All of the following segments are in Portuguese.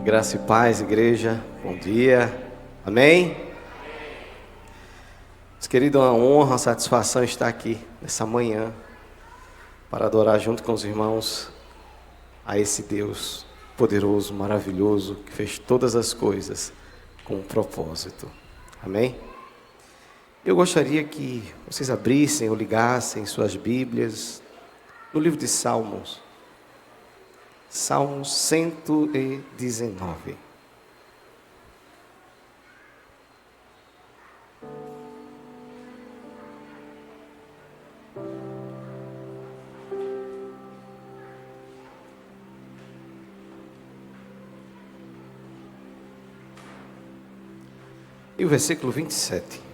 Graça e paz, igreja. Bom dia. Amém? Meus queridos, é uma honra, uma satisfação estar aqui nessa manhã para adorar junto com os irmãos a esse Deus poderoso, maravilhoso, que fez todas as coisas com um propósito. Amém? Eu gostaria que vocês abrissem ou ligassem suas Bíblias no livro de Salmos. Salmo 119. E o versículo 27.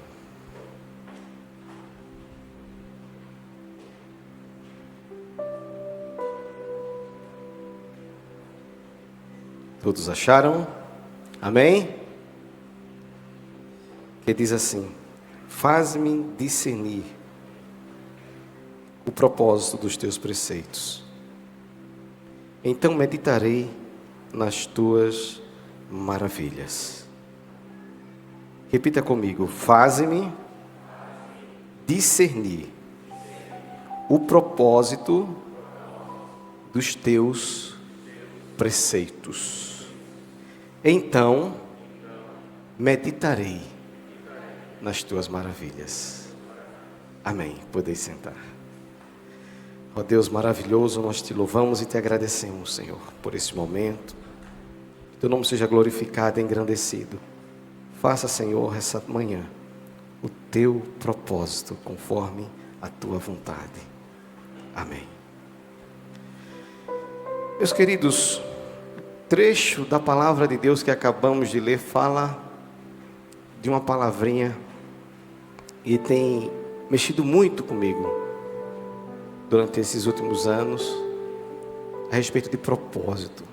Todos acharam? Amém? Que diz assim: faz-me discernir o propósito dos teus preceitos. Então meditarei nas tuas maravilhas. Repita comigo: faz-me discernir o propósito dos teus preceitos. Então meditarei nas tuas maravilhas. Amém. Podeis sentar. Ó Deus maravilhoso, nós te louvamos e te agradecemos, Senhor, por esse momento. Que teu nome seja glorificado e engrandecido. Faça, Senhor, essa manhã o teu propósito conforme a tua vontade. Amém. Meus queridos, o trecho da palavra de Deus que acabamos de ler fala de uma palavrinha e tem mexido muito comigo durante esses últimos anos a respeito de propósito.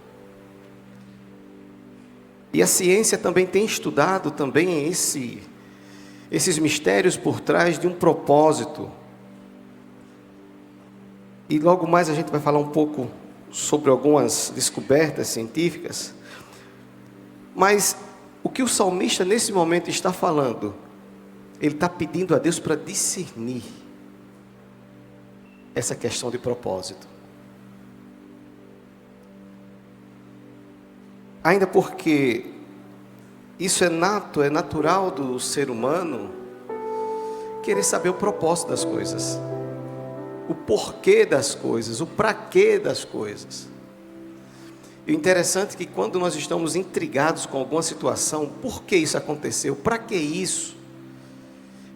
E a ciência também tem estudado também esses mistérios por trás de um propósito. E logo mais a gente vai falar um pouco sobre algumas descobertas científicas. Mas o que o salmista nesse momento está falando, ele está pedindo a Deus para discernir essa questão de propósito. Ainda porque isso é nato, é natural do ser humano querer saber o propósito das coisas, o porquê das coisas, o para quê das coisas. E o interessante é que quando nós estamos intrigados com alguma situação, por que isso aconteceu, para que isso?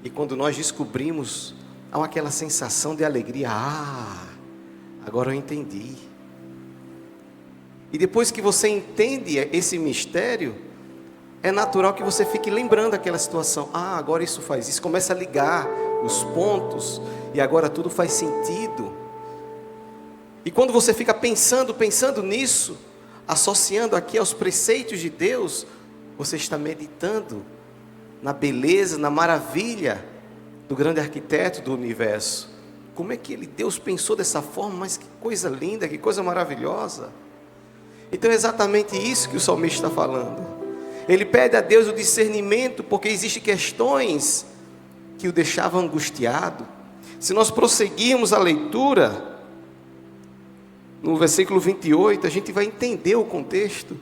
E quando nós descobrimos, há aquela sensação de alegria, agora eu entendi. E depois que você entende esse mistério, é natural que você fique lembrando aquela situação. Agora isso faz isso. Começa a ligar os pontos e agora tudo faz sentido. E quando você fica pensando nisso, associando aqui aos preceitos de Deus, você está meditando na beleza, na maravilha do grande arquiteto do universo. Como é que Deus pensou dessa forma? Mas que coisa linda, que coisa maravilhosa. Então é exatamente isso que o salmista está falando. Ele pede a Deus o discernimento, porque existem questões que o deixavam angustiado. Se nós prosseguirmos a leitura, no versículo 28, a gente vai entender o contexto.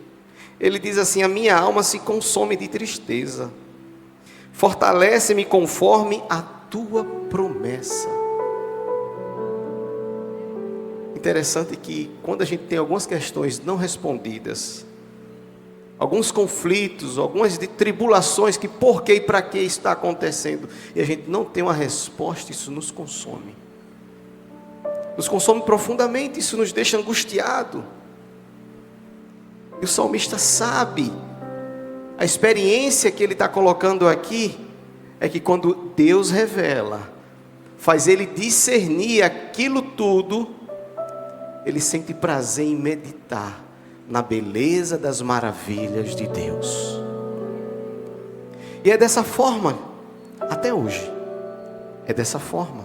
Ele diz assim: a minha alma se consome de tristeza, fortalece-me conforme a tua promessa. Interessante que quando a gente tem algumas questões não respondidas, alguns conflitos, algumas tribulações, que por que e para que está acontecendo, e a gente não tem uma resposta, isso nos consome. Nos consome profundamente, isso nos deixa angustiado. E o salmista sabe, a experiência que ele está colocando aqui, é que quando Deus revela, faz ele discernir aquilo tudo, ele sente prazer em meditar na beleza das maravilhas de Deus. E é dessa forma, até hoje, é dessa forma.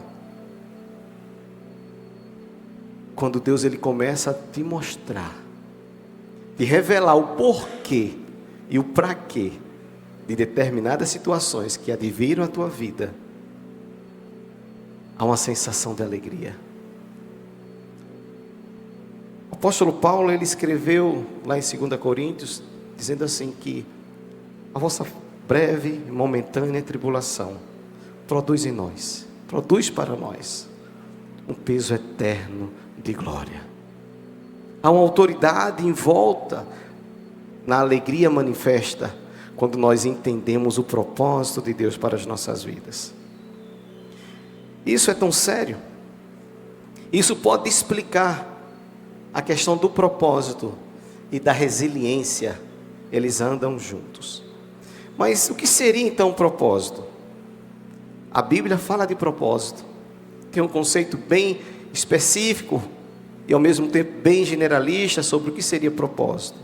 Quando Deus ele começa a te mostrar de revelar o porquê e o para quê de determinadas situações que adviram a tua vida, há uma sensação de alegria. O apóstolo Paulo, ele escreveu lá em 2 Coríntios, dizendo assim que a vossa breve e momentânea tribulação produz em nós, produz para nós um peso eterno de glória. Há uma autoridade em volta na alegria manifesta quando nós entendemos o propósito de Deus para as nossas vidas. Isso é tão sério. Isso pode explicar a questão do propósito e da resiliência. Eles andam juntos. Mas o que seria então o propósito? A Bíblia fala de propósito. Tem um conceito bem específico e ao mesmo tempo bem generalista sobre o que seria propósito.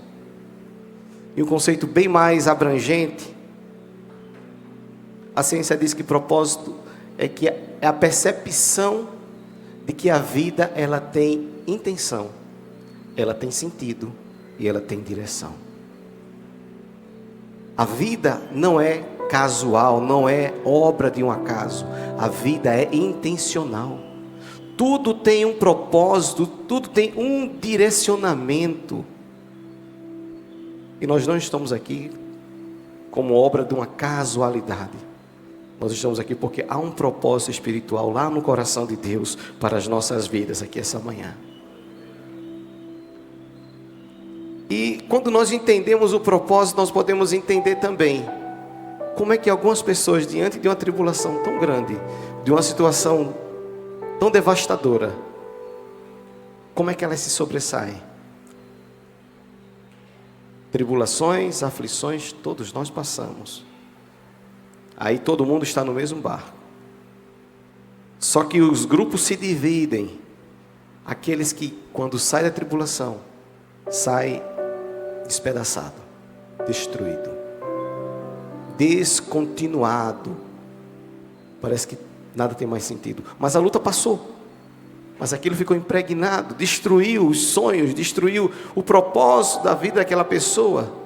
E um conceito bem mais abrangente. A ciência diz que propósito é a percepção de que a vida ela tem intenção, ela tem sentido e ela tem direção. A vida não é casual, não é obra de um acaso. A vida é intencional. Tudo tem um propósito, tudo tem um direcionamento. E nós não estamos aqui como obra de uma casualidade. Nós estamos aqui porque há um propósito espiritual lá no coração de Deus para as nossas vidas aqui essa manhã. E quando nós entendemos o propósito, nós podemos entender também como é que algumas pessoas, diante de uma tribulação tão grande, de uma situação tão devastadora, como é que elas se sobressaem? Tribulações, aflições, todos nós passamos. Aí todo mundo está no mesmo barco. Só que os grupos se dividem. Aqueles que, quando saem da tribulação, saem despedaçado, destruído, descontinuado. Parece que nada tem mais sentido. Mas a luta passou. Mas aquilo ficou impregnado, destruiu os sonhos, destruiu o propósito da vida daquela pessoa.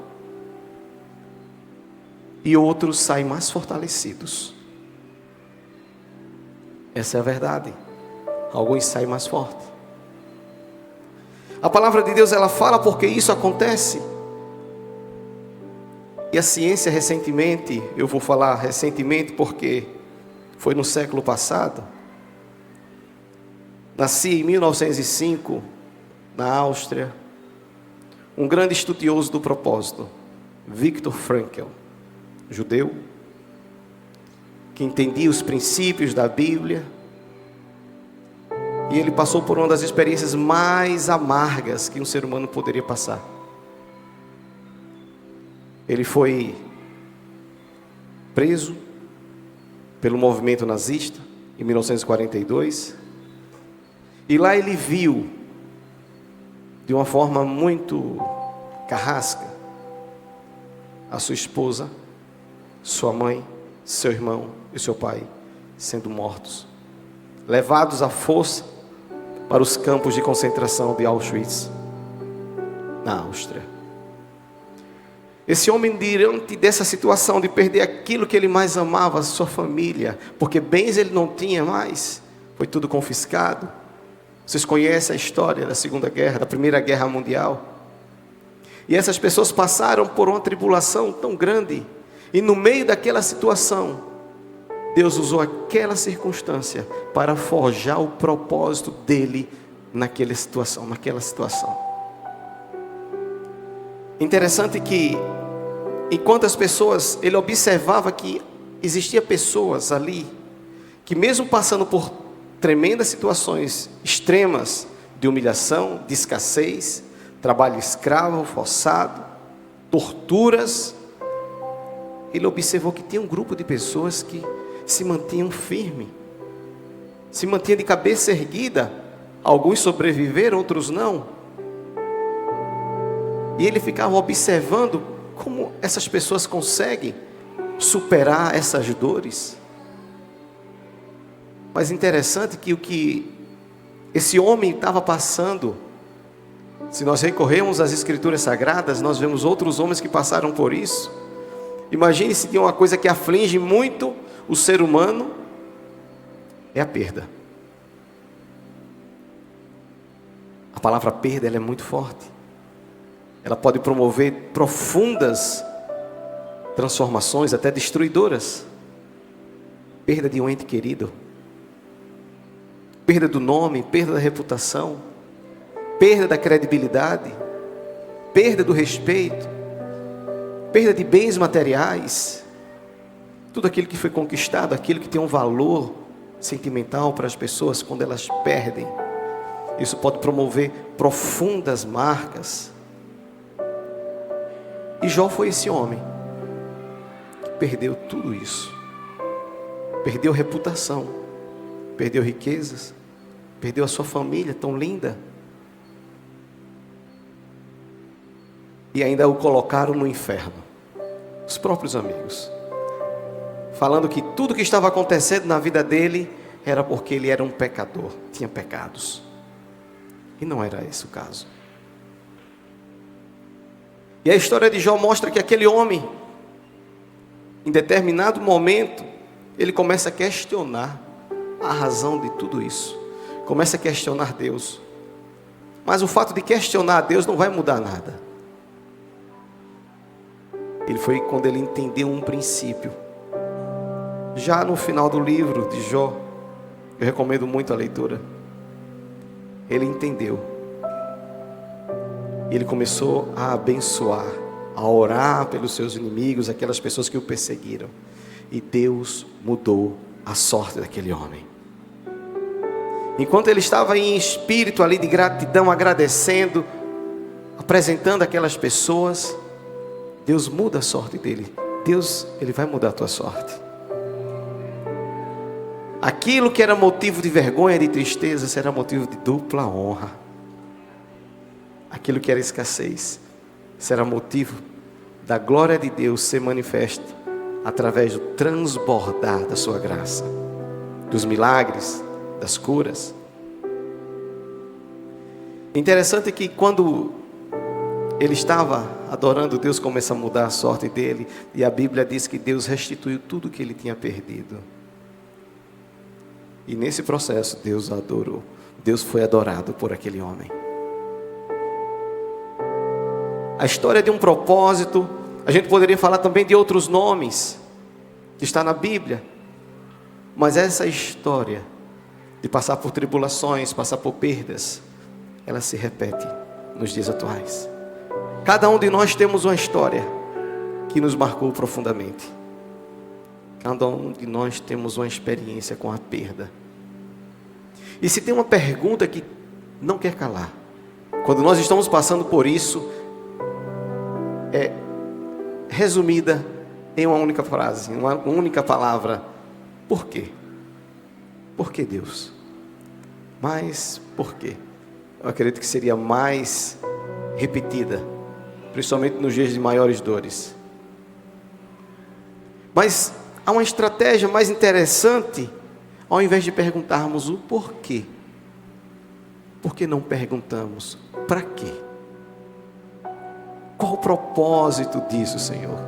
E outros saem mais fortalecidos. Essa é a verdade. Alguns saem mais fortes. A palavra de Deus, ela fala porque isso acontece. E a ciência recentemente, eu vou falar recentemente porque foi no século passado. Nasci em 1905, na Áustria, um grande estudioso do propósito, Viktor Frankl, judeu, que entendia os princípios da Bíblia, e ele passou por uma das experiências mais amargas que um ser humano poderia passar. Ele foi preso pelo movimento nazista em 1942, e lá ele viu, de uma forma muito carrasca, a sua esposa, sua mãe, seu irmão e seu pai sendo mortos, levados à força para os campos de concentração de Auschwitz, na Áustria. Esse homem, diante dessa situação de perder aquilo que ele mais amava, sua família, porque bens ele não tinha mais, foi tudo confiscado. Vocês conhecem a história da Segunda Guerra, da Primeira Guerra Mundial. E essas pessoas passaram por uma tribulação tão grande. E no meio daquela situação, Deus usou aquela circunstância para forjar o propósito dele naquela situação. Interessante que, enquanto as pessoas, ele observava que existia pessoas ali, que mesmo passando por tremendas situações extremas de humilhação, de escassez, trabalho escravo, forçado, torturas, ele observou que tinha um grupo de pessoas que se mantinham firmes, se mantinham de cabeça erguida. Alguns sobreviveram, outros não. E ele ficava observando como essas pessoas conseguem superar essas dores. Mas interessante que o que esse homem estava passando Se nós recorremos às Escrituras Sagradas, nós vemos outros homens que passaram por isso. Imagine se tem uma coisa que aflige muito o ser humano, é a perda. A palavra perda, ela é muito forte. Ela pode promover profundas transformações, até destruidoras. Perda de um ente querido, perda do nome, perda da reputação, perda da credibilidade, perda do respeito, perda de bens materiais, tudo aquilo que foi conquistado, aquilo que tem um valor sentimental para as pessoas, quando elas perdem, isso pode promover profundas marcas. E Jó foi esse homem que perdeu tudo isso. Perdeu reputação, perdeu riquezas, perdeu a sua família tão linda. E ainda o colocaram no inferno, os próprios amigos, falando que tudo que estava acontecendo na vida dele era porque ele era um pecador, tinha pecados. E não era esse o caso. E a história de Jó mostra que aquele homem, em determinado momento, ele começa a questionar a razão de tudo isso. Começa a questionar Deus. Mas o fato de questionar Deus não vai mudar nada. Ele foi quando ele entendeu um princípio. Já no final do livro de Jó, eu recomendo muito a leitura. Ele entendeu. Ele começou a abençoar, a orar pelos seus inimigos, aquelas pessoas que o perseguiram. E Deus mudou a sorte daquele homem. Enquanto ele estava em espírito ali de gratidão, agradecendo, apresentando aquelas pessoas, Deus muda a sorte dele. Deus, Ele vai mudar a tua sorte. Aquilo que era motivo de vergonha, de tristeza, será motivo de dupla honra. Aquilo que era escassez, será motivo da glória de Deus ser manifesta através do transbordar da sua graça, dos milagres, das curas. Interessante que quando ele estava adorando Deus, começa a mudar a sorte dele, e a Bíblia diz que Deus restituiu tudo que ele tinha perdido. E nesse processo Deus adorou, Deus foi adorado por aquele homem. A história de um propósito, a gente poderia falar também de outros nomes que está na Bíblia, mas essa história de passar por tribulações, passar por perdas, ela se repete nos dias atuais. Cada um de nós temos uma história que nos marcou profundamente. Cada um de nós temos uma experiência com a perda. E se tem uma pergunta que não quer calar, quando nós estamos passando por isso, é resumida em uma única frase, uma única palavra: por quê? Por que Deus? Mas por quê? Eu acredito que seria mais repetida, principalmente nos dias de maiores dores. Mas há uma estratégia mais interessante. Ao invés de perguntarmos o porquê, por que não perguntamos para quê? Qual o propósito disso, Senhor?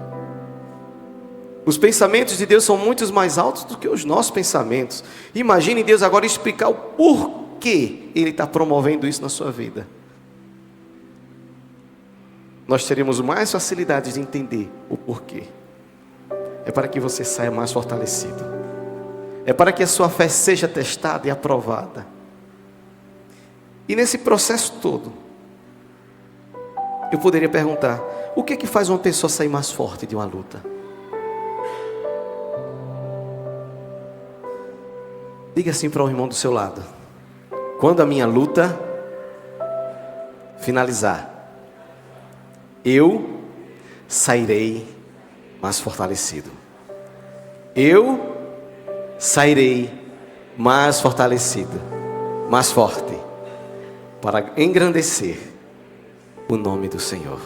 Os pensamentos de Deus são muito mais altos do que os nossos pensamentos. Imagine Deus agora explicar o porquê Ele está promovendo isso na sua vida. Nós teremos mais facilidade de entender o porquê. É para que você saia mais fortalecido. É para que a sua fé seja testada e aprovada. E nesse processo todo, eu poderia perguntar: o que é que faz uma pessoa sair mais forte de uma luta? Diga assim para o irmão do seu lado: quando a minha luta finalizar, eu sairei mais fortalecido. Eu sairei mais fortalecido, mais forte, para engrandecer o nome do Senhor.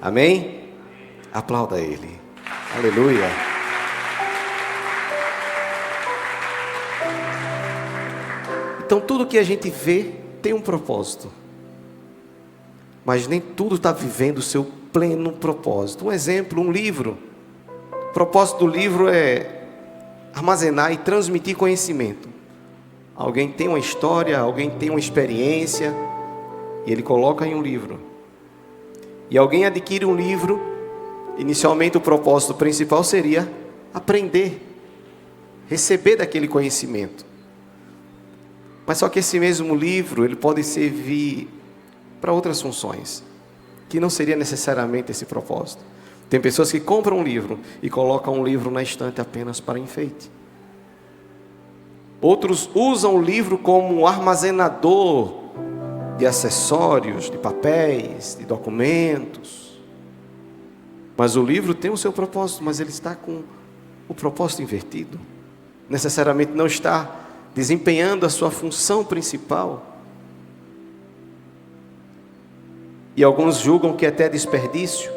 Amém? Aplauda Ele. Aleluia. Então tudo que a gente vê tem um propósito. mas nem tudo está vivendo o seu pleno propósito. Um exemplo, um livro. O propósito do livro é armazenar e transmitir conhecimento. Alguém tem uma história, alguém tem uma experiência, e ele coloca em um livro. E alguém adquire um livro, inicialmente o propósito principal seria aprender, receber daquele conhecimento. Mas só que esse mesmo livro, ele pode servir para outras funções, que não seria necessariamente esse propósito. Tem pessoas que compram um livro e colocam um livro na estante apenas para enfeite. Outros usam o livro como um armazenador de acessórios, de papéis, de documentos. Mas o livro tem o seu propósito, mas ele está com o propósito invertido. Necessariamente não está desempenhando a sua função principal. E alguns julgam que até é desperdício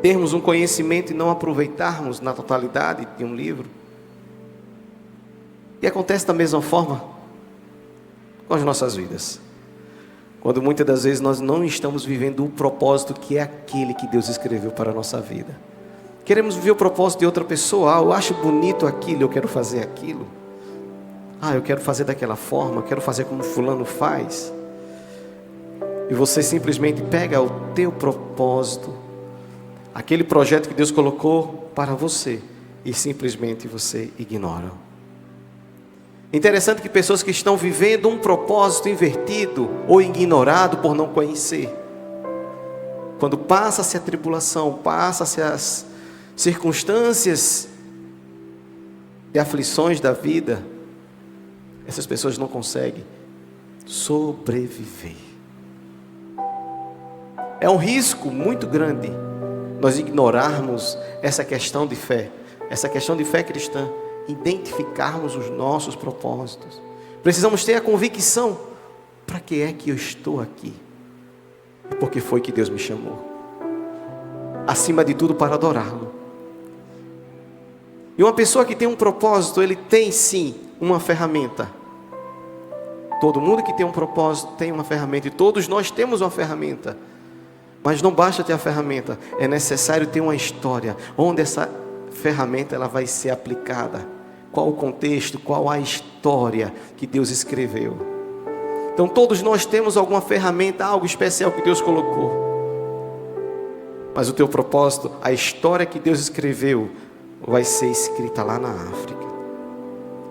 termos um conhecimento e não aproveitarmos na totalidade de um livro. E acontece da mesma forma com as nossas vidas. Quando muitas das vezes nós não estamos vivendo o propósito que é aquele que Deus escreveu para a nossa vida. Queremos viver o propósito de outra pessoa. Eu acho bonito aquilo, eu quero fazer aquilo. Eu quero fazer daquela forma, eu quero fazer como fulano faz. E você simplesmente pega o teu propósito, aquele projeto que Deus colocou para você, e simplesmente você ignora. Interessante que pessoas que estão vivendo um propósito invertido ou ignorado por não conhecer, quando passa-se a tribulação, passa-se as circunstâncias e aflições da vida, essas pessoas não conseguem sobreviver. É um risco muito grande nós ignorarmos essa questão de fé cristã, identificarmos os nossos propósitos. Precisamos ter a convicção: para que é que eu estou aqui? Porque foi que Deus me chamou, acima de tudo para adorá-lo. E uma pessoa que tem um propósito, ele tem sim uma ferramenta. Todo mundo que tem um propósito tem uma ferramenta, e todos nós temos uma ferramenta. Mas não basta ter a ferramenta, é necessário ter uma história, onde essa ferramenta ela vai ser aplicada. Qual o contexto, qual a história que Deus escreveu. Então todos nós temos alguma ferramenta, algo especial que Deus colocou. Mas o teu propósito, a história que Deus escreveu, vai ser escrita lá na África.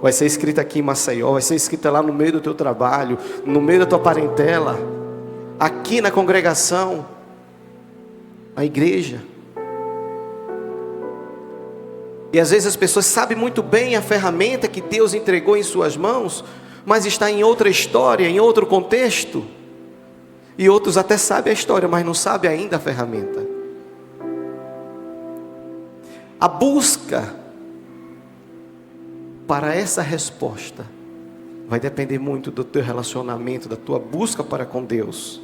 Vai ser escrita aqui em Maceió, vai ser escrita lá no meio do teu trabalho, no meio da tua parentela, aqui na congregação, na igreja. E às vezes as pessoas sabem muito bem a ferramenta que Deus entregou em suas mãos, mas está em outra história, em outro contexto. E outros até sabem a história, mas não sabem ainda a ferramenta. A busca para essa resposta vai depender muito do teu relacionamento, da tua busca para com Deus.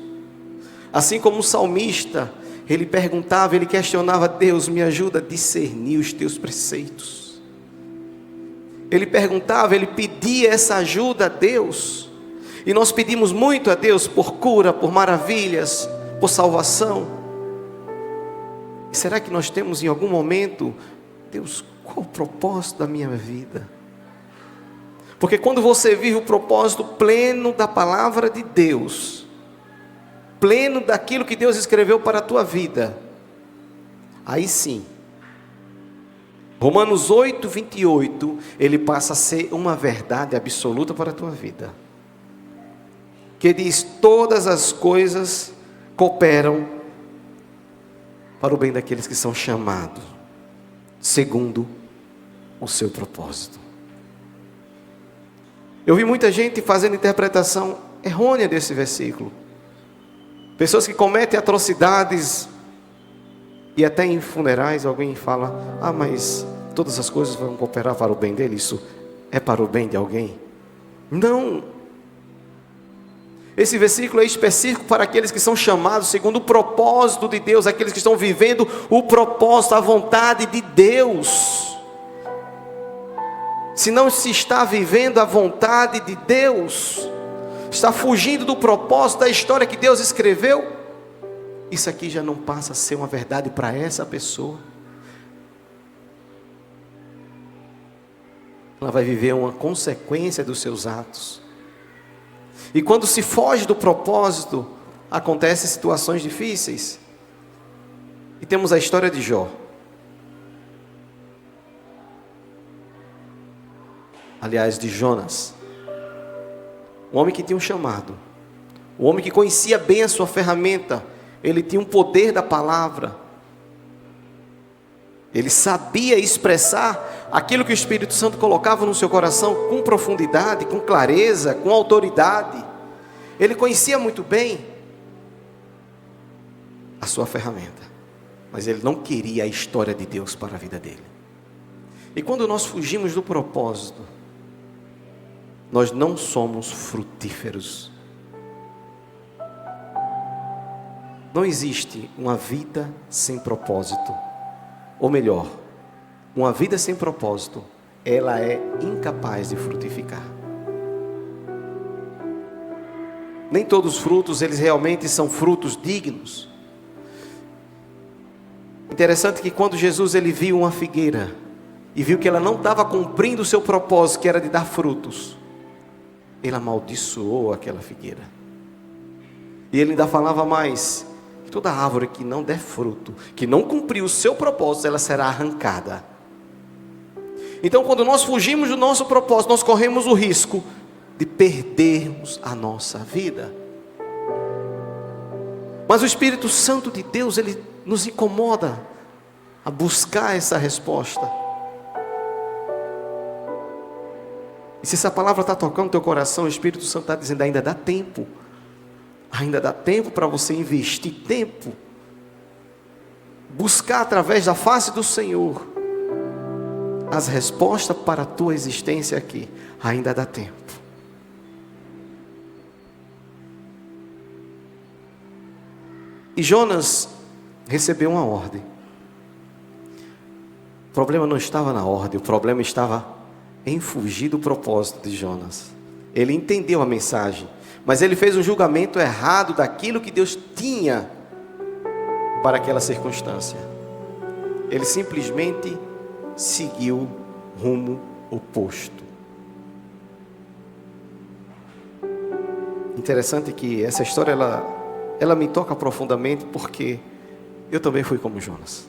Assim como o salmista, ele perguntava, ele questionava: Deus, me ajuda a discernir os teus preceitos. Ele perguntava, ele pedia essa ajuda a Deus. E nós pedimos muito a Deus por cura, por maravilhas, por salvação. E será que nós temos em algum momento: Deus, qual o propósito da minha vida? Porque quando você vive o propósito pleno da palavra de Deus, pleno daquilo que Deus escreveu para a tua vida, aí sim, Romanos 8, 28, ele passa a ser uma verdade absoluta para a tua vida. Que diz: todas as coisas cooperam para o bem daqueles que são chamados segundo o seu propósito. Eu vi muita gente fazendo interpretação errônea desse versículo. Pessoas que cometem atrocidades, e até em funerais alguém fala: mas todas as coisas vão cooperar para o bem dele. Isso é para o bem de alguém? Não. Esse versículo é específico para aqueles que são chamados segundo o propósito de Deus, aqueles que estão vivendo o propósito, a vontade de Deus. Se não se está vivendo a vontade de Deus, está fugindo do propósito da história que Deus escreveu, isso aqui já não passa a ser uma verdade para essa pessoa. Ela vai viver uma consequência dos seus atos. E quando se foge do propósito, acontecem situações difíceis. E temos a história de Jó. Aliás, de Jonas. Um homem que tinha um chamado. Um homem que conhecia bem a sua ferramenta. Ele tinha um poder da palavra. Ele sabia expressar aquilo que o Espírito Santo colocava no seu coração com profundidade, com clareza, com autoridade. Ele conhecia muito bem a sua ferramenta, mas ele não queria a história de Deus para a vida dele. E quando nós fugimos do propósito, nós não somos frutíferos. Não existe uma vida sem propósito. Ou melhor, uma vida sem propósito, ela é incapaz de frutificar. Nem todos os frutos, eles realmente são frutos dignos. Interessante que quando Jesus ele viu uma figueira, e viu que ela não estava cumprindo o seu propósito, que era de dar frutos, ele amaldiçoou aquela figueira. E ele ainda falava mais: toda árvore que não der fruto, que não cumprir o seu propósito, ela será arrancada. Então, quando nós fugimos do nosso propósito, nós corremos o risco de perdermos a nossa vida. Mas o Espírito Santo de Deus, ele nos incomoda a buscar essa resposta. E se essa palavra está tocando no teu coração, o Espírito Santo está dizendo: ainda dá tempo. Ainda dá tempo para você investir tempo, buscar através da face do Senhor as respostas para a tua existência aqui. Ainda dá tempo. E Jonas recebeu uma ordem. O problema não estava na ordem, o problema estava em fugir do propósito de Jonas. Ele entendeu a mensagem, mas ele fez um julgamento errado daquilo que Deus tinha para aquela circunstância. Ele simplesmente seguiu rumo oposto. Interessante que essa história ela me toca profundamente, porque eu também fui como Jonas.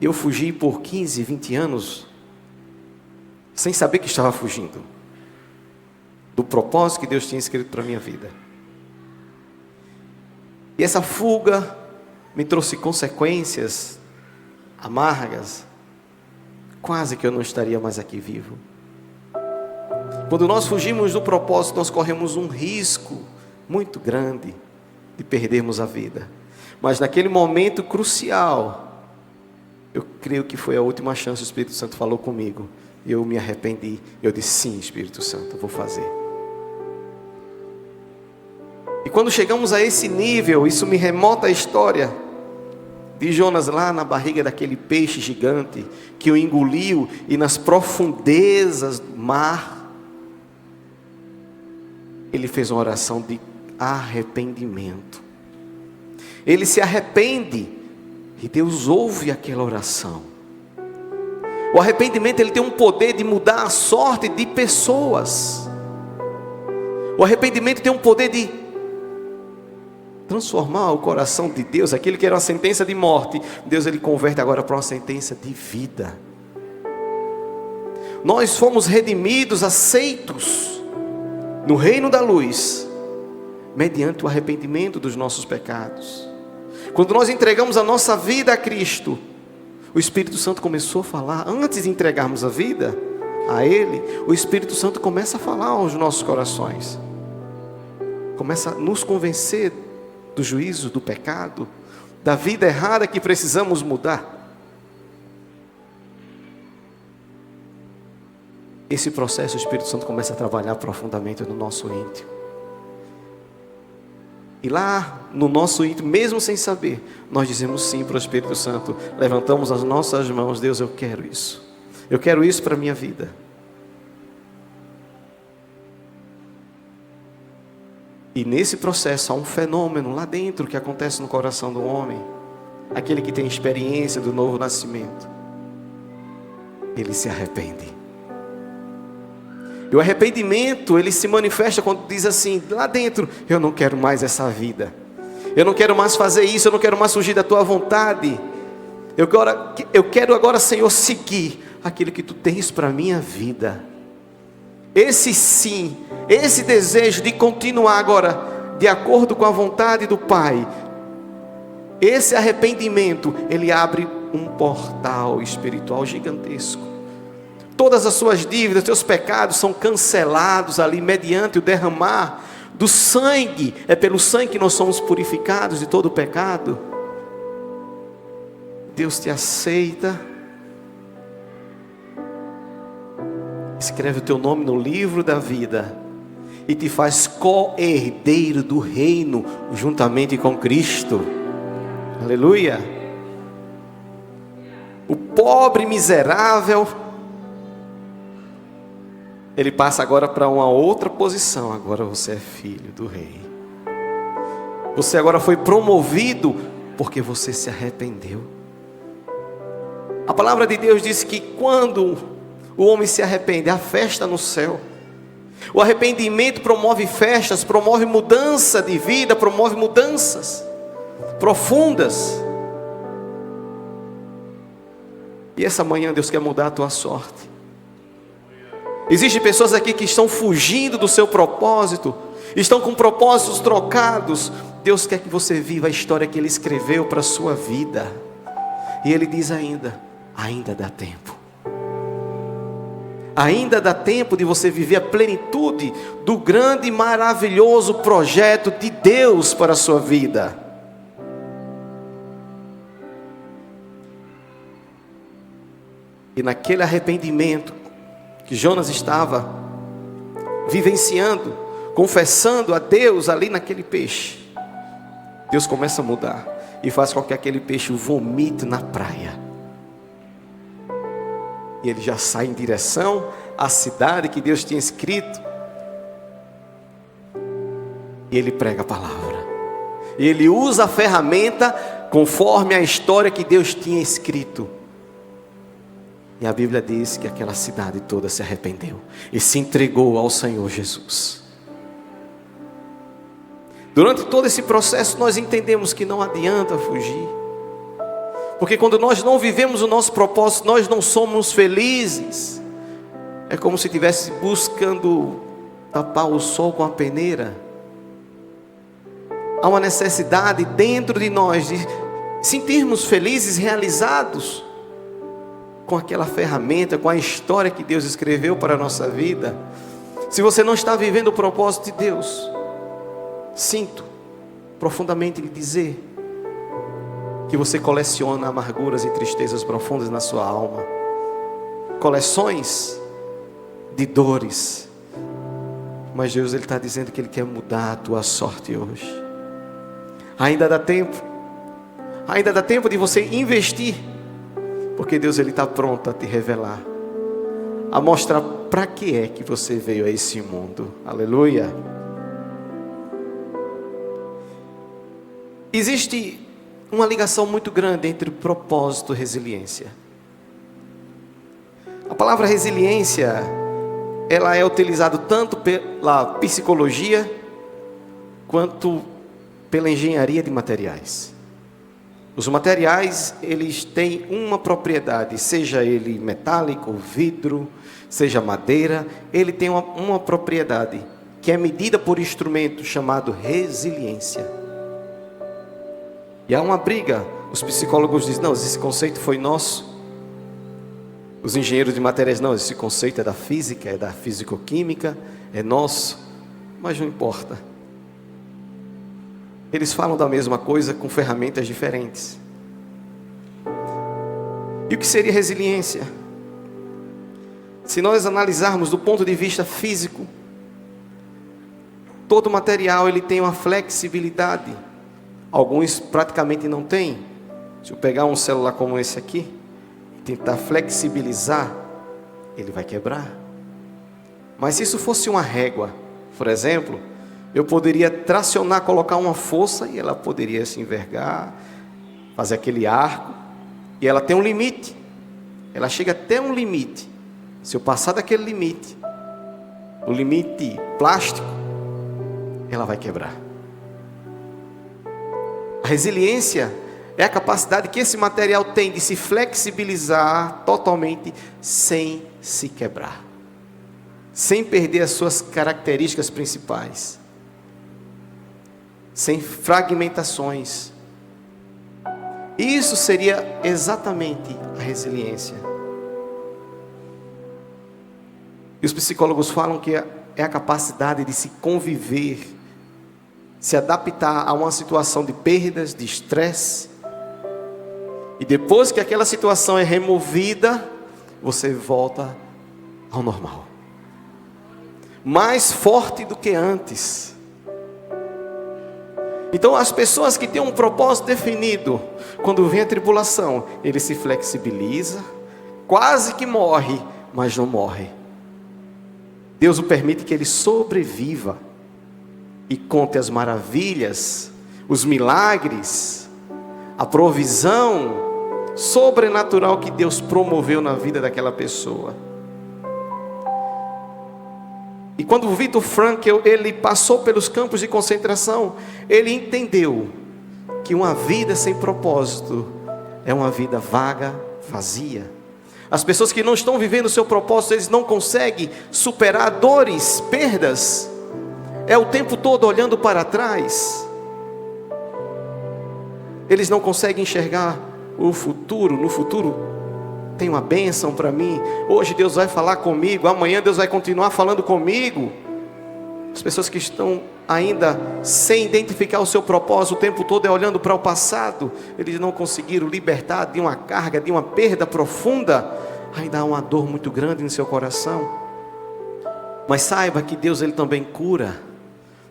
Eu fugi por 15, 20 anos sem saber que estava fugindo do propósito que Deus tinha escrito para a minha vida. E essa fuga me trouxe consequências amargas. Quase que eu não estaria mais aqui vivo. Quando nós fugimos do propósito, nós corremos um risco muito grande de perdermos a vida. Mas naquele momento crucial, eu creio que foi a última chance. O Espírito Santo falou comigo. Eu me arrependi. Eu disse: sim, Espírito Santo, eu vou fazer. E quando chegamos a esse nível, isso me remota a história de Jonas lá na barriga daquele peixe gigante que o engoliu, e nas profundezas do mar ele fez uma oração de arrependimento. Ele se arrepende e Deus ouve aquela oração. O arrependimento ele tem um poder de mudar a sorte de pessoas. O arrependimento tem um poder de transformar o coração de Deus. Aquilo que era uma sentença de morte, Deus ele converte agora para uma sentença de vida. Nós fomos redimidos, aceitos no reino da luz, mediante o arrependimento dos nossos pecados. Quando nós entregamos a nossa vida a Cristo, o Espírito Santo começou a falar. Antes de entregarmos a vida a Ele, o Espírito Santo começa a falar aos nossos corações. Começa a nos convencer do juízo, do pecado, da vida errada que precisamos mudar. Esse processo, o Espírito Santo começa a trabalhar profundamente no nosso íntimo. E lá no nosso íntimo, mesmo sem saber, nós dizemos sim para o Espírito Santo. Levantamos as nossas mãos: Deus, eu quero isso. Eu quero isso para a minha vida. E nesse processo há um fenômeno lá dentro que acontece no coração do homem. Aquele que tem experiência do novo nascimento. Ele se arrepende. E o arrependimento, ele se manifesta quando diz assim, lá dentro: eu não quero mais essa vida. Eu não quero mais fazer isso, eu não quero mais fugir da tua vontade. Eu quero agora, Senhor, seguir aquilo que tu tens para a minha vida. Esse sim, esse desejo de continuar agora de acordo com a vontade do Pai, esse arrependimento, ele abre um portal espiritual gigantesco. Todas as suas dívidas, seus pecados são cancelados ali mediante o derramar do sangue. É pelo sangue que nós somos purificados de todo o pecado. Deus te aceita, escreve o teu nome no livro da vida e te faz co-herdeiro do reino juntamente com Cristo. Aleluia. O pobre miserável, ele passa agora para uma outra posição. Agora você é filho do rei. Você agora foi promovido porque você se arrependeu. A palavra de Deus diz que quando o homem se arrepende, há festa no céu. O arrependimento promove festas, promove mudança de vida, promove mudanças profundas. E essa manhã Deus quer mudar a tua sorte. Existem pessoas aqui que estão fugindo do seu propósito, estão com propósitos trocados. Deus quer que você viva a história que Ele escreveu para a sua vida. E Ele diz ainda dá tempo. Ainda dá tempo de você viver a plenitude do grande e maravilhoso projeto de Deus para a sua vida. E naquele arrependimento que Jonas estava vivenciando, confessando a Deus ali naquele peixe, Deus começa a mudar e faz com que aquele peixe vomite na praia. E ele já sai em direção à cidade que Deus tinha escrito. E ele prega a palavra. E ele usa a ferramenta conforme a história que Deus tinha escrito. E a Bíblia diz que aquela cidade toda se arrependeu e se entregou ao Senhor Jesus. Durante todo esse processo nós entendemos que não adianta fugir. Porque quando nós não vivemos o nosso propósito, nós não somos felizes. É como se estivesse buscando tapar o sol com a peneira. Há uma necessidade dentro de nós de sentirmos felizes, realizados com aquela ferramenta, com a história que Deus escreveu para a nossa vida. Se você não está vivendo o propósito de Deus, sinto profundamente lhe dizer que você coleciona amarguras e tristezas profundas na sua alma, coleções de dores, mas Deus está dizendo que Ele quer mudar a tua sorte hoje. Ainda dá tempo de você investir, porque Deus está pronto a te revelar, a mostrar para que é que você veio a esse mundo. Aleluia. Existe uma ligação muito grande entre propósito e resiliência. A palavra resiliência, ela é utilizada tanto pela psicologia quanto pela engenharia de materiais. Os materiais, eles têm uma propriedade, seja ele metálico, vidro, seja madeira, ele tem uma propriedade que é medida por instrumento chamado resiliência. E há uma briga, os psicólogos dizem, não, esse conceito foi nosso. Os engenheiros de materiais, não, esse conceito é da física, é da fisicoquímica, é nosso. Mas não importa. Eles falam da mesma coisa com ferramentas diferentes. E o que seria resiliência? Se nós analisarmos do ponto de vista físico, todo material ele tem uma flexibilidade. Alguns praticamente não têm. Se eu pegar um celular como esse aqui e tentar flexibilizar, ele vai quebrar. Mas se isso fosse uma régua, por exemplo, Eu poderia tracionar, colocar uma força e ela poderia se envergar, fazer aquele arco. E ela tem um limite. Ela chega até um limite. Se eu passar daquele limite, o limite plástico, ela vai quebrar. A resiliência é a capacidade que esse material tem de se flexibilizar totalmente sem se quebrar, sem perder as suas características principais, sem fragmentações. Isso seria exatamente a resiliência. E os psicólogos falam que é a capacidade de se conviver, se adaptar a uma situação de perdas, de estresse. E depois que aquela situação é removida, você volta ao normal. Mais forte do que antes. Então as pessoas que têm um propósito definido, quando vem a tribulação, ele se flexibiliza, quase que morre, mas não morre. Deus o permite que ele sobreviva e conte as maravilhas, os milagres, a provisão sobrenatural que Deus promoveu na vida daquela pessoa. E quando o Viktor Frankl, ele passou pelos campos de concentração, ele entendeu que uma vida sem propósito é uma vida vaga, vazia. As pessoas que não estão vivendo o seu propósito, eles não conseguem superar dores, perdas. É o tempo todo olhando para trás. Eles não conseguem enxergar o futuro. No futuro tem uma bênção para mim. Hoje Deus vai falar comigo. Amanhã Deus vai continuar falando comigo. As pessoas que estão ainda sem identificar o seu propósito, o tempo todo é olhando para o passado. Eles não conseguiram libertar de uma carga, de uma perda profunda. Ainda há uma dor muito grande no seu coração. Mas saiba que Deus, ele também cura.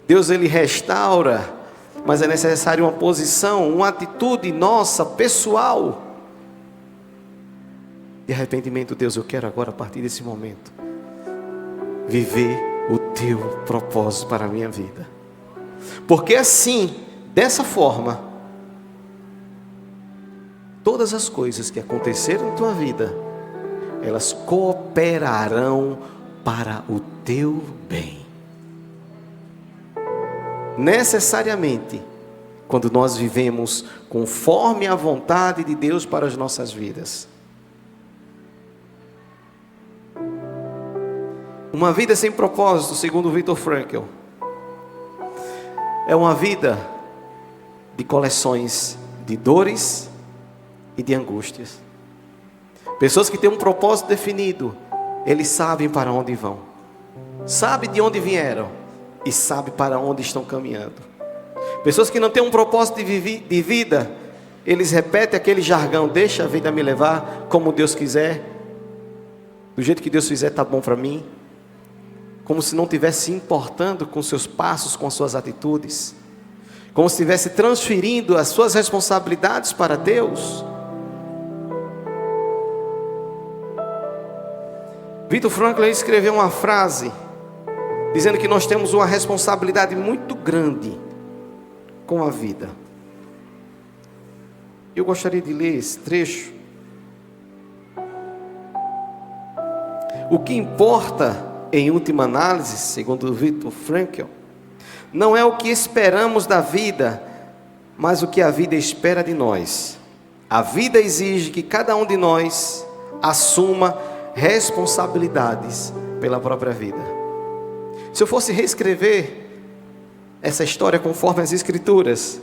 Deus, ele restaura. Mas é necessário uma posição, uma atitude nossa, pessoal, de arrependimento. Deus, eu quero agora, a partir desse momento, viver o teu propósito para a minha vida. Porque assim, dessa forma, todas as coisas que aconteceram na tua vida, elas cooperarão para o teu bem. Necessariamente, quando nós vivemos conforme a vontade de Deus para as nossas vidas. Uma vida sem propósito, segundo Viktor Frankl, é uma vida de coleções de dores e de angústias. Pessoas que têm um propósito definido, eles sabem para onde vão, sabem de onde vieram e sabem para onde estão caminhando. Pessoas que não têm um propósito de vida, eles repetem aquele jargão: deixa a vida me levar como Deus quiser, do jeito que Deus fizer está bom para mim. Como se não estivesse se importando com seus passos, com suas atitudes, como se estivesse transferindo as suas responsabilidades para Deus. Viktor Frankl escreveu uma frase dizendo que nós temos uma responsabilidade muito grande com a vida. Eu gostaria de ler esse trecho. O que importa, em última análise, segundo Viktor Frankl, não é o que esperamos da vida, mas o que a vida espera de nós. A vida exige que cada um de nós assuma responsabilidades pela própria vida. Se eu fosse reescrever essa história conforme as Escrituras,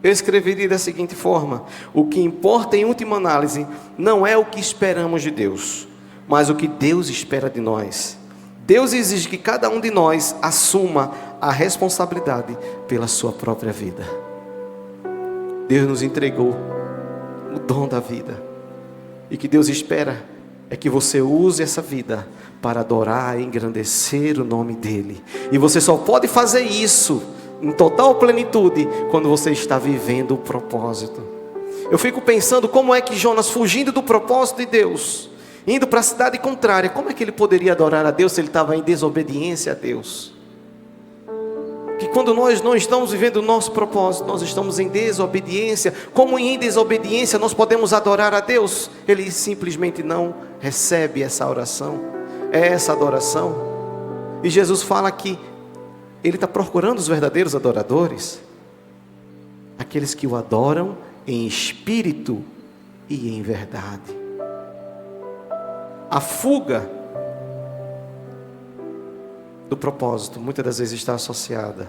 eu escreveria da seguinte forma: o que importa em última análise não é o que esperamos de Deus, mas o que Deus espera de nós. Deus exige que cada um de nós assuma a responsabilidade pela sua própria vida. Deus nos entregou o dom da vida, e que Deus espera é que você use essa vida para adorar e engrandecer o nome dEle. E você só pode fazer isso em total plenitude quando você está vivendo o propósito. Eu fico pensando como é que Jonas, fugindo do propósito de Deus, indo para a cidade contrária, como é que ele poderia adorar a Deus se ele estava em desobediência a Deus? quando nós não estamos vivendo o nosso propósito, nós estamos em desobediência. Como em desobediência nós podemos adorar a Deus? Ele simplesmente não recebe essa oração, essa adoração. E Jesus fala que Ele está procurando os verdadeiros adoradores, aqueles que o adoram em espírito e em verdade. A fuga do propósito muitas das vezes está associada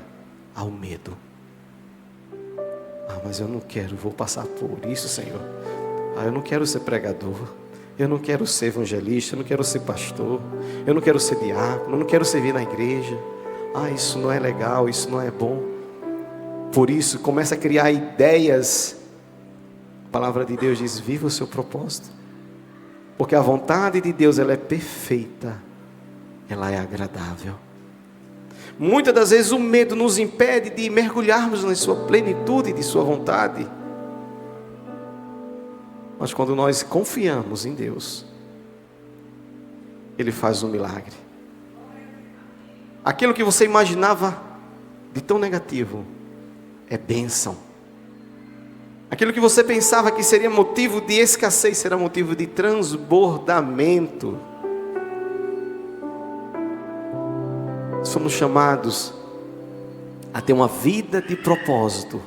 ao medo. Mas eu não quero, vou passar por isso, Senhor. Eu não quero ser pregador, eu não quero ser evangelista, eu não quero ser pastor, eu não quero ser diácono, eu não quero servir na igreja. Isso não é legal, isso não é bom. Por isso começa a criar ideias. A palavra de Deus diz: viva o seu propósito, porque a vontade de Deus, ela é perfeita, ela é agradável. Muitas das vezes o medo nos impede de mergulharmos na sua plenitude de sua vontade. Mas quando nós confiamos em Deus, Ele faz um milagre. Aquilo que você imaginava de tão negativo é bênção. Aquilo que você pensava que seria motivo de escassez será motivo de transbordamento. Somos chamados a ter uma vida de propósito,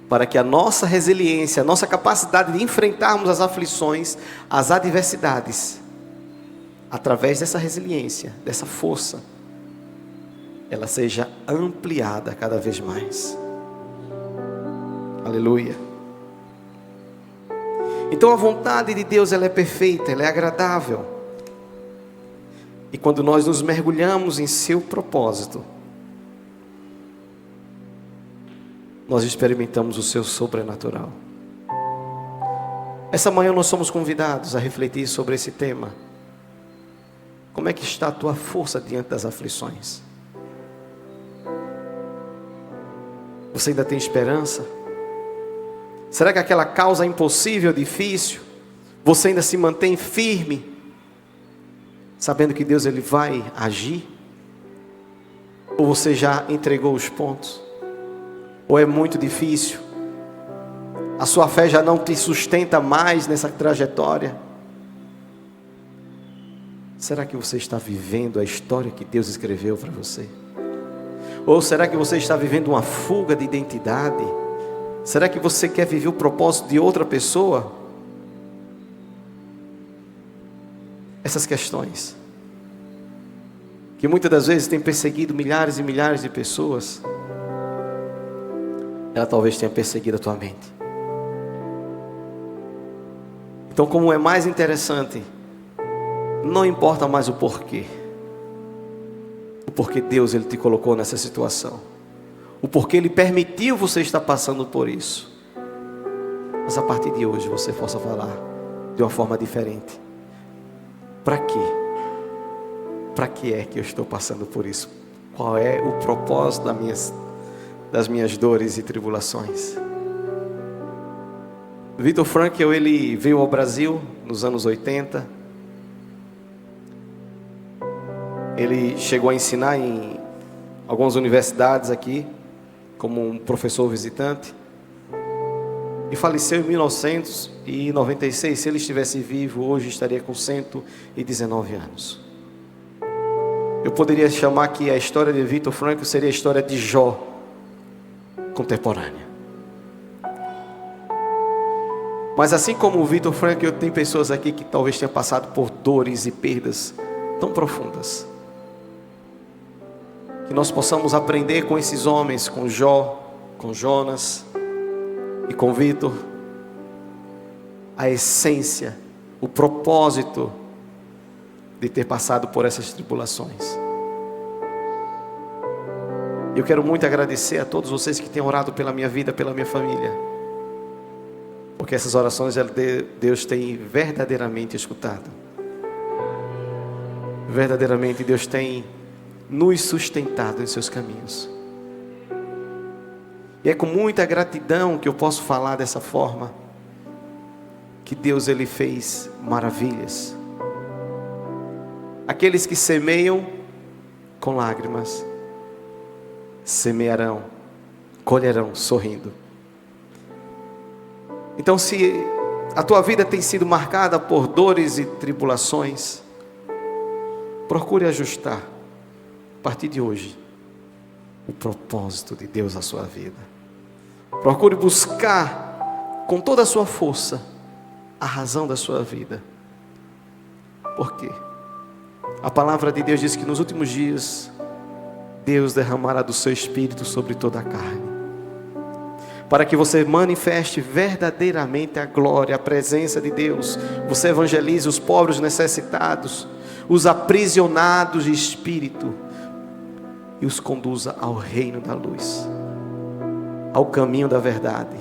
para que a nossa resiliência, a nossa capacidade de enfrentarmos as aflições, as adversidades, através dessa resiliência, dessa força, ela seja ampliada cada vez mais. Aleluia. Então a vontade de Deus, ela é perfeita, ela é agradável. E quando nós nos mergulhamos em seu propósito, nós experimentamos o seu sobrenatural. Essa manhã nós somos convidados a refletir sobre esse tema. Como é que está a tua força diante das aflições? Você ainda tem esperança? Será que aquela causa impossível, difícil, você ainda se mantém firme, sabendo que Deus, Ele vai agir? Ou você já entregou os pontos? Ou é muito difícil? A sua fé já não te sustenta mais nessa trajetória? Será que você está vivendo a história que Deus escreveu para você? Ou será que você está vivendo uma fuga de identidade? Será que você quer viver o propósito de outra pessoa? Essas questões, que muitas das vezes têm perseguido milhares e milhares de pessoas, ela talvez tenha perseguido a tua mente. Então, como é mais interessante, não importa mais o porquê. O porquê Deus, Ele te colocou nessa situação. O porquê Ele permitiu você estar passando por isso. Mas a partir de hoje você possa falar de uma forma diferente. Para quê? Para que é que eu estou passando por isso? Qual é o propósito das minhas dores e tribulações? Viktor Frankl, ele veio ao Brasil nos anos 80. Ele chegou a ensinar em algumas universidades aqui, como um professor visitante. E faleceu em 1996. Se ele estivesse vivo hoje, estaria com 119 anos. Eu poderia chamar que a história de Viktor Frankl seria a história de Jó contemporânea. Mas assim como o Viktor Frankl, tem pessoas aqui que talvez tenham passado por dores e perdas tão profundas. Que nós possamos aprender com esses homens, com Jó, com Jonas e com Viktor, a essência, o propósito de ter passado por essas tribulações. Eu quero muito agradecer a todos vocês que têm orado pela minha vida, pela minha família, porque essas orações Deus tem verdadeiramente escutado. Verdadeiramente Deus tem nos sustentado em seus caminhos. E é com muita gratidão que eu posso falar dessa forma, que Deus, Ele fez maravilhas. Aqueles que semeiam com lágrimas, semearão, colherão sorrindo. Então, se a tua vida tem sido marcada por dores e tribulações, procure ajustar, a partir de hoje, o propósito de Deus na sua vida. Procure buscar, com toda a sua força, a razão da sua vida. Por quê? A palavra de Deus diz que nos últimos dias, Deus derramará do seu Espírito sobre toda a carne, para que você manifeste verdadeiramente a glória, a presença de Deus. Você evangelize os pobres, necessitados, os aprisionados de espírito, e os conduza ao reino da luz, ao caminho da verdade,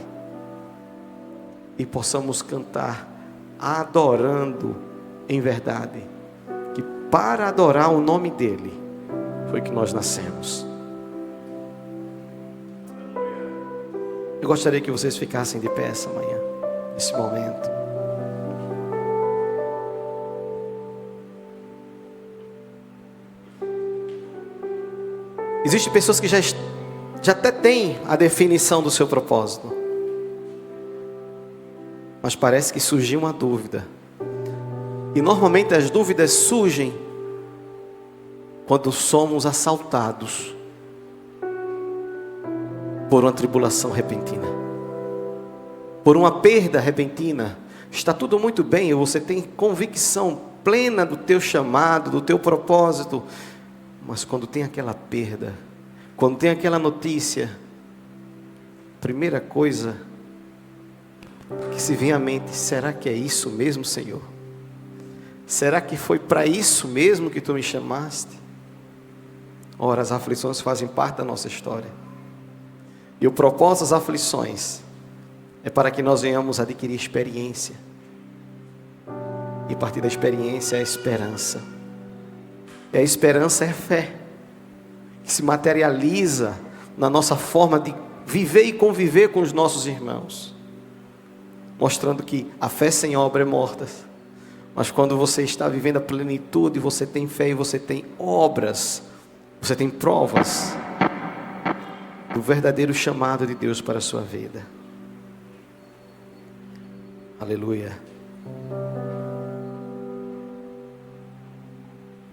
e possamos cantar adorando em verdade, que para adorar o nome dele foi que nós nascemos. Eu gostaria que vocês ficassem de pé essa manhã, nesse momento. Existem pessoas que já até têm a definição do seu propósito, mas parece que surgiu uma dúvida. E normalmente as dúvidas surgem quando somos assaltados por uma tribulação repentina, por uma perda repentina. Está tudo muito bem, você tem convicção plena do teu chamado, do teu propósito, mas quando tem aquela perda, quando tem aquela notícia, primeira coisa que se vem à mente: será que é isso mesmo, Senhor? Será que foi para isso mesmo que tu me chamaste? Ora, as aflições fazem parte da nossa história, e o propósito das aflições é para que nós venhamos adquirir experiência, e a partir da experiência é a esperança. E a esperança é a fé, que se materializa na nossa forma de viver e conviver com os nossos irmãos, mostrando que a fé sem obra é morta. Mas quando você está vivendo a plenitude, você tem fé e você tem obras, você tem provas do verdadeiro chamado de Deus para a sua vida. Aleluia.